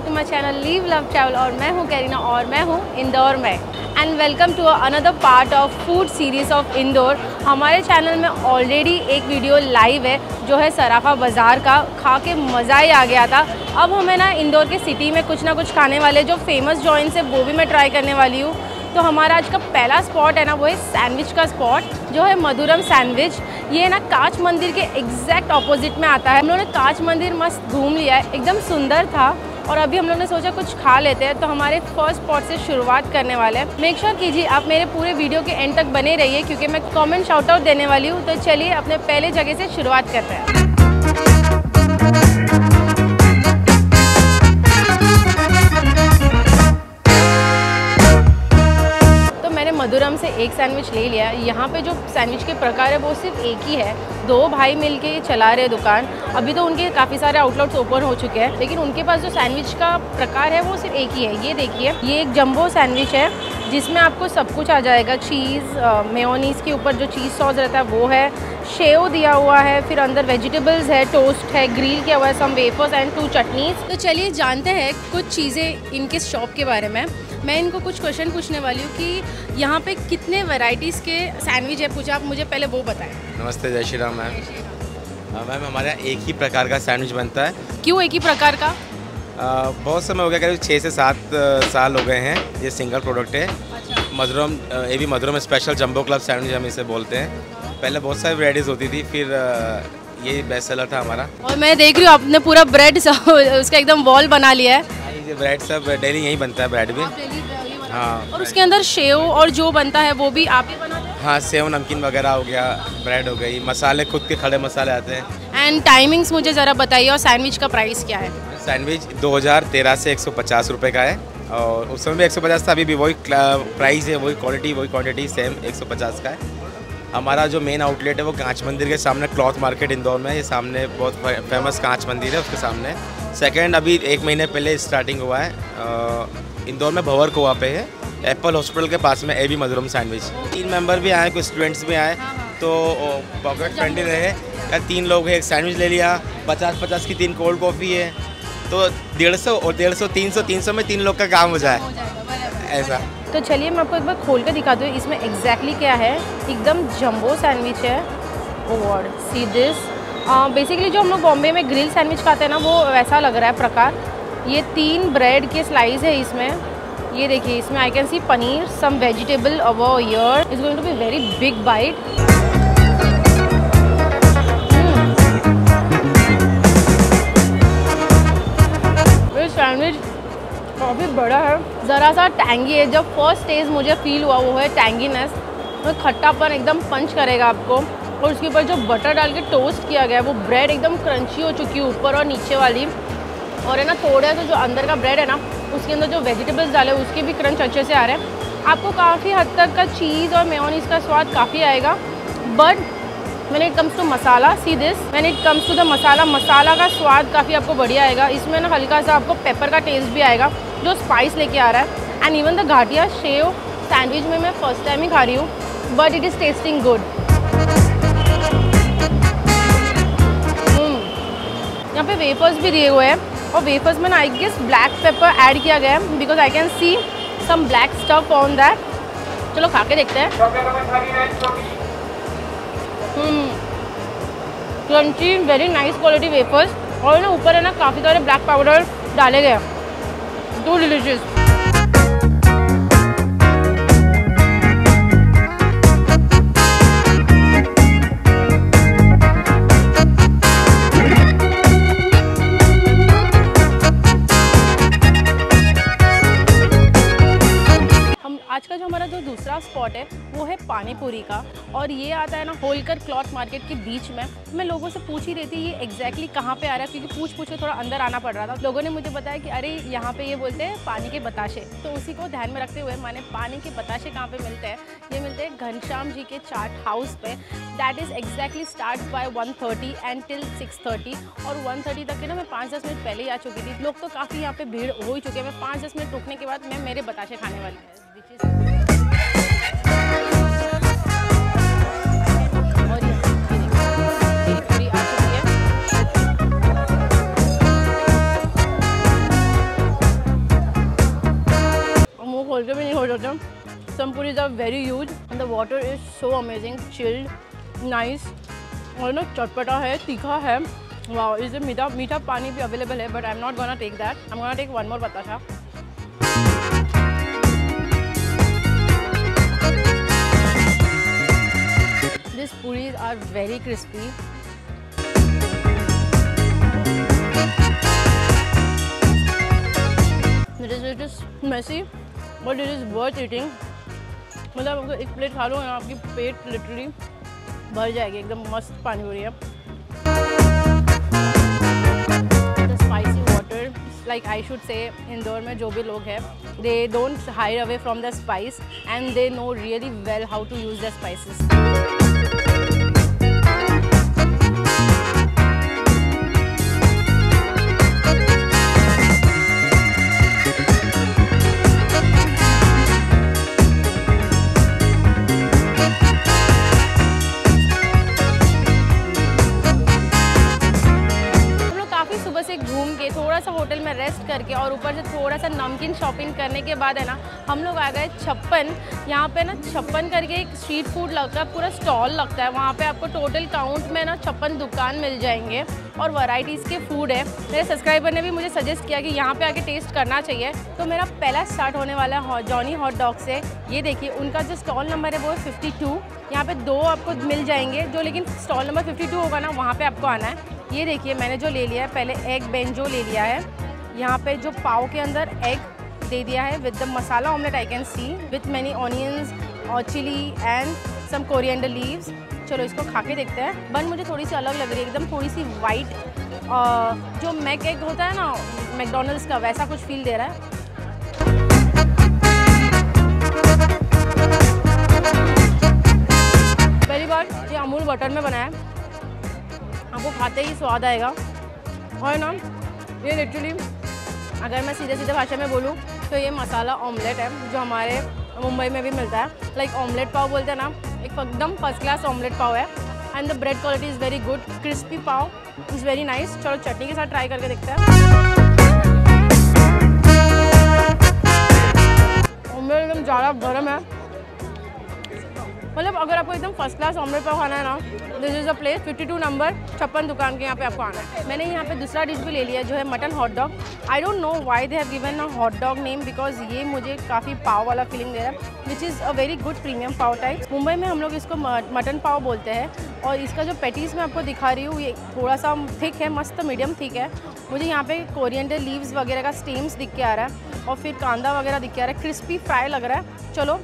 Back to my channel live love travel और मैं हूँ कैरीना और मैं हूँ इंदौर में। And welcome to another part of food series of Indore. हमारे चैनल में ऑलरेडी एक वीडियो लाइव है जो है सराफा बाज़ार का, खा के मज़ा ही आ गया था। अब हमें ना इंदौर के सिटी में कुछ ना कुछ खाने वाले जो फेमस जॉइंट्स है वो भी मैं ट्राई करने वाली हूँ। तो हमारा आज का पहला स्पॉट है ना वो है सैंडविच का स्पॉट जो है मधुरम सैंडविच। ये ना कांच मंदिर के एग्जैक्ट ऑपोजिट में आता है। हम लोगों ने कांच मंदिर मस्त घूम लिया है, एकदम सुंदर था और अभी हम लोगों ने सोचा कुछ खा लेते हैं। तो हमारे फर्स्ट स्पॉट से शुरुआत करने वाले हैं। मेक श्योर कीजिए आप मेरे पूरे वीडियो के एंड तक बने रहिए क्योंकि मैं कमेंट शाउट आउट देने वाली हूँ। तो चलिए अपने पहले जगह से शुरुआत करते हैं। मधुरम से एक सैंडविच ले लिया। यहाँ पे जो सैंडविच के प्रकार है वो सिर्फ एक ही है। दो भाई मिलके ये चला रहे दुकान। अभी तो उनके काफ़ी सारे आउटलेट्स ओपन हो चुके हैं लेकिन उनके पास जो सैंडविच का प्रकार है वो सिर्फ एक ही है। ये देखिए, ये एक जंबो सैंडविच है जिसमें आपको सब कुछ आ जाएगा। चीज़, मेयोनीज़ के ऊपर जो चीज़ सॉस रहता है वो है, शेव दिया हुआ है, फिर अंदर वेजिटेबल्स है, टोस्ट है, ग्रिल किया हुआ है, सम वेफर्स एंड 2 चटनीज। तो चलिए जानते हैं कुछ चीज़ें इनके शॉप के बारे में। मैं इनको कुछ क्वेश्चन पूछने वाली हूँ कि यहाँ पे कितने वैरायटीज़ के सैंडविच है, पूछा आप मुझे पहले वो बताएं। नमस्ते, जय श्री राम मैम। मैम हमारे यहाँ एक ही प्रकार का सैंडविच बनता है। क्यों एक ही प्रकार का? बहुत समय हो गया, करीब 6 से 7 साल हो गए हैं। ये सिंगल प्रोडक्ट है। अच्छा। मधुरम, ये भी मधुरम स्पेशल जंबो क्लब सैंडविच हम इसे बोलते हैं। पहले बहुत सारी वैराइटीज़ होती थी, फिर ये बेस्ट सेलर था हमारा। और मैं देख रही हूँ आपने पूरा ब्रेड उसका एकदम वॉल बना लिया है। ये ब्रेड सब डेली यहीं बनता है, ब्रेड भी। हाँ। और उसके अंदर शेव और जो बनता है वो भी आप ही बनाते हैं? हाँ, सेव नमकीन वगैरह हो गया, ब्रेड हो गई, मसाले खुद के खड़े मसाले आते हैं। एंड टाइमिंग्स मुझे ज़रा बताइए और सैंडविच का प्राइस क्या है? सैंडविच 2013 से 150 रुपये का है और उस समय भी 150 था। अभी भी वही प्राइस है, वही क्वालिटी वही क्वांटिटी सेम 150 का है। हमारा जो मेन आउटलेट है वो कांच मंदिर के सामने क्लॉथ मार्केट इंदौर में। ये सामने बहुत फेमस कांच मंदिर है, उसके सामने। सेकंड अभी 1 महीने पहले स्टार्टिंग हुआ है इंदौर में, भंवर कोवा पे है, एप्पल हॉस्पिटल के पास में। एबी मधुरम सैंडविच। 3 मेंबर भी आए, कुछ स्टूडेंट्स भी आए, तो पॉकेट फ्रेंडली रहे। या 3 लोग हैं, एक सैंडविच ले लिया, 50-50 की 3 कोल्ड कॉफ़ी है, तो 150 और 150 300 में 3 लोग का काम हो जाए ऐसा। तो चलिए मैं आपको एक बार खोल कर दिखाती हूँ इसमें एग्जैक्टली क्या है। एकदम जंबो सैंडविच है। ओ गॉड, सी दिस। बेसिकली जो हम लोग बॉम्बे में ग्रिल सैंडविच खाते हैं ना वो वैसा लग रहा है प्रकार। ये 3 ब्रेड के स्लाइस है इसमें। ये देखिए, इसमें I can see paneer, some vegetable over here. It's going to be very big bite. ये सैंडविच काफ़ी बड़ा है, ज़रा सा टैंगी है। जब फर्स्ट टेस्ट मुझे फील हुआ वो है टैंगीनेस। तो खट्टापन एकदम पंच करेगा आपको। और उसके ऊपर जो बटर डाल के टोस्ट किया गया है वो ब्रेड एकदम क्रंची हो चुकी है ऊपर और नीचे वाली। और है ना थोड़ा सा जो अंदर का ब्रेड है ना उसके अंदर जो वेजिटेबल्स डाले उसके भी क्रंच अच्छे से आ रहे हैं। आपको काफ़ी हद तक का चीज़ और मेयोनीज का स्वाद काफ़ी आएगा। But when it comes to masala, see this, when it comes to the masala का स्वाद काफ़ी आपको बढ़िया आएगा। इसमें ना हल्का सा आपको पेपर का टेस्ट भी आएगा जो स्पाइस लेके आ रहा है। And even the ghatiya sev sandwich में मैं फर्स्ट टाइम ही खा रही हूँ but it is tasting good. यहाँ पे वेफर्स भी दिए हुए हैं और वेफर्स में ना I guess black pepper add किया गया है because I can see some black stuff on that. चलो खा के देखते हैं। Crunchy, very nice quality wafers. और ना ऊपर है ना काफ़ी सारे ब्लैक पाउडर डाले गए हैं। Too delicious. आज का जो हमारा जो दूसरा स्पॉट है वो है पानी पूरी का और ये आता है ना होलकर क्लॉथ मार्केट के बीच में। मैं लोगों से पूछ ही रही थी ये एग्जैक्टली कहाँ पे आ रहा है क्योंकि पूछ के थोड़ा अंदर आना पड़ रहा था। लोगों ने मुझे बताया कि अरे यहाँ पे ये बोलते हैं पानी के बताशे। तो उसी को ध्यान में रखते हुए मैंने पानी के बताशे कहाँ पे मिलते हैं, ये मिलते हैं घनश्याम जी के चाट हाउस पे। That is exactly start by 1:30 and till 6:30 और 1:30 तक के ना मैं 5-10 मिनट पहले ही आ चुकी थी। लोग तो काफ़ी यहाँ पे भीड़ हो ही चुके हैं। मैं 5-10 मिनट रुकने के बाद मैं मेरे बताशे खाने वाली हूँ। pupris are very huge and the water is so amazing, chilled, nice. और ना चटपटा है, तीखा है. Wow, इसे मीठा पानी भी अवेलेबल है, but I'm not gonna take that. I'm gonna take one more batasha. These puris are very crispy. It is messy, but it is worth eating. मतलब अगर एक प्लेट खा लो ना, आपकी पेट लिटरली भर जाएगी. एकदम मस्त पानी हो रही है. The spicy water, like I should say, Indore में जो भी लोग हैं, they don't hide away from the spice and they know really well how to use the spices. घूम के थोड़ा सा होटल में रेस्ट करके और ऊपर से थोड़ा सा नमकीन शॉपिंग करने के बाद है ना, हम लोग आ गए 56. यहाँ पे ना 56 करके एक स्ट्रीट फूड लगता है, पूरा स्टॉल लगता है. वहाँ पे आपको टोटल काउंट में ना 56 दुकान मिल जाएंगे और वैरायटीज़ के फूड है. मेरे सब्सक्राइबर ने भी मुझे सजेस्ट किया कि यहाँ पे आके टेस्ट करना चाहिए. तो मेरा पहला स्टार्ट होने वाला है जॉनी हॉट डॉग से. ये देखिए, उनका जो स्टॉल नंबर है वो है 52. यहाँ पे 2 आपको मिल जाएंगे, जो लेकिन स्टॉल नंबर 52 होगा ना, वहाँ पे आपको आना है. ये देखिए, मैंने जो ले लिया है, पहले एग बेंजो ले लिया है. यहाँ पे जो पाव के अंदर एग दे दिया है with the masala omelette, I can see, with many onions और chilli and some coriander leaves. चलो इसको खा के देखते हैं. बन मुझे थोड़ी सी अलग लग रही है, एकदम थोड़ी सी वाइट, जो मैक एग होता है ना मैकडोनल्ड्स का, वैसा कुछ फील दे रहा है. पहली बार ये अमूल बटर में बनाया है, आपको खाते ही स्वाद आएगा. और ना ये लिटरली, अगर मैं सीधे भाषा में बोलूँ तो ये मसाला ऑमलेट है, जो हमारे मुंबई में भी मिलता है. लाइक ऑमलेट पाव बोलते हैं ना, एकदम फर्स्ट क्लास ऑमलेट पाव है. And the bread quality is very good, crispy pav is very nice. चलो चटनी के साथ ट्राई करके देखते हैं. ऑमलेट एकदम ज़्यादा गर्म है. मतलब अगर आपको एकदम फर्स्ट क्लास ऑमलेट पाव खाना है ना, this is a place. 52 number 56 दुकान के यहाँ पे आपको आना है. मैंने यहाँ पे दूसरा डिश भी ले लिया, जो है mutton hot dog. I don't know why they have given a hot dog name, because ये मुझे काफ़ी पाव वाला फीलिंग दे रहा है, which is a very good premium pav type. Mumbai में हम लोग इसको मटन पाव बोलते हैं. और इसका जो पैटीज़ मैं आपको दिखा रही हूँ, ये थोड़ा सा थिक है, मस्त मीडियम थिक है. मुझे यहाँ पे कोरिएंडर लीव्स वगैरह का स्टेम्स दिख के आ रहा है, और फिर कांदा वगैरह दिख के आ रहा है. क्रिस्पी फ्राई लग रहा है. चलो,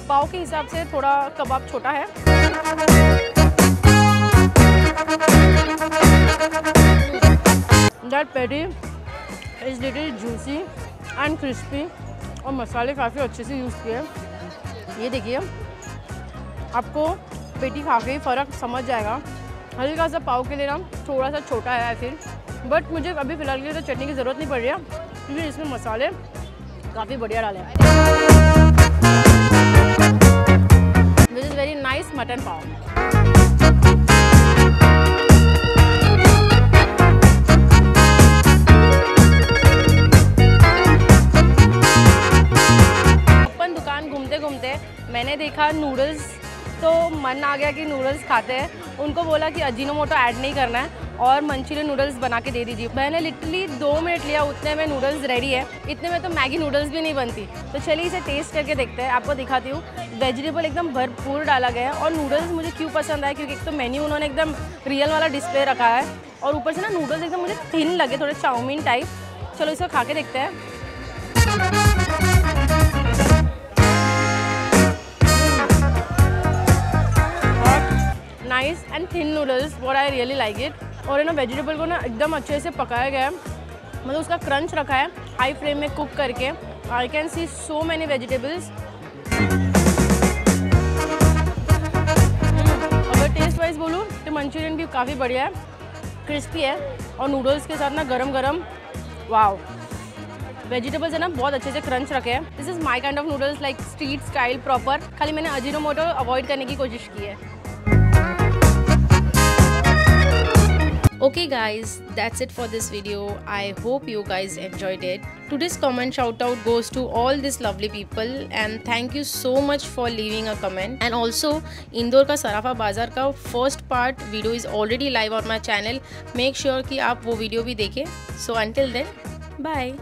पाव के हिसाब से थोड़ा कबाब छोटा है. That patty is little juicy and crispy और मसाले काफ़ी अच्छे से यूज़ किए. ये देखिए, आपको पेटी खा के ही फ़र्क समझ जाएगा. हल्का सा पाव के लिए ना थोड़ा सा छोटा है आई फील, बट मुझे अभी फ़िलहाल के लिए तो चटनी की ज़रूरत नहीं पड़ रही है, क्योंकि इसमें मसाले काफ़ी बढ़िया डाले हैं. This is very nice mutton pav. अपन दुकान घूमते घूमते मैंने देखा नूडल्स, तो मन आ गया कि नूडल्स खाते हैं. उनको बोला कि अजीनोमोटो ऐड नहीं करना है और मंचूरियन नूडल्स बना के दे दीजिए. मैंने लिटरली 2 मिनट लिया, उतने में नूडल्स रेडी है. इतने में तो मैगी नूडल्स भी नहीं बनती. तो चलिए इसे टेस्ट करके देखते हैं. आपको दिखाती हूँ. वेजिटेबल एकदम भरपूर डाला गया है. और नूडल्स मुझे क्यों पसंद आया, क्योंकि एक तो मेन्यू उन्होंने एकदम रियल वाला डिस्प्ले रखा है, और ऊपर से ना नूडल्स एकदम मुझे थिन लगे, थोड़े चाउमीन टाइप. चलो इसको खा के देखते हैं. Nice and thin noodles, what I really like it. और है ना, वेजिटेबल को ना एकदम अच्छे से पकाया गया है, मतलब उसका क्रंच रखा है हाई फ्लेम में कुक करके. आई can C so many vegetables. अगर टेस्ट वाइज बोलूँ तो मंचूरियन भी काफ़ी बढ़िया है, क्रिस्पी है, और नूडल्स के साथ ना गरम गरम. वाओ, वेजिटेबल्स है ना बहुत अच्छे से क्रंच रखे हैं. This is my kind of noodles, like street style proper. खाली मैंने अजीनोमोटो अवॉइड करने की कोशिश की है. Okay guys, that's it for this video. I hope you guys enjoyed it. Today's comment shout out goes to all these lovely people and thank you so much for leaving a comment. And also Indore का सराफा बाज़ार का first part video is already live on my channel. Make sure कि आप वो video भी देखें. So until then bye.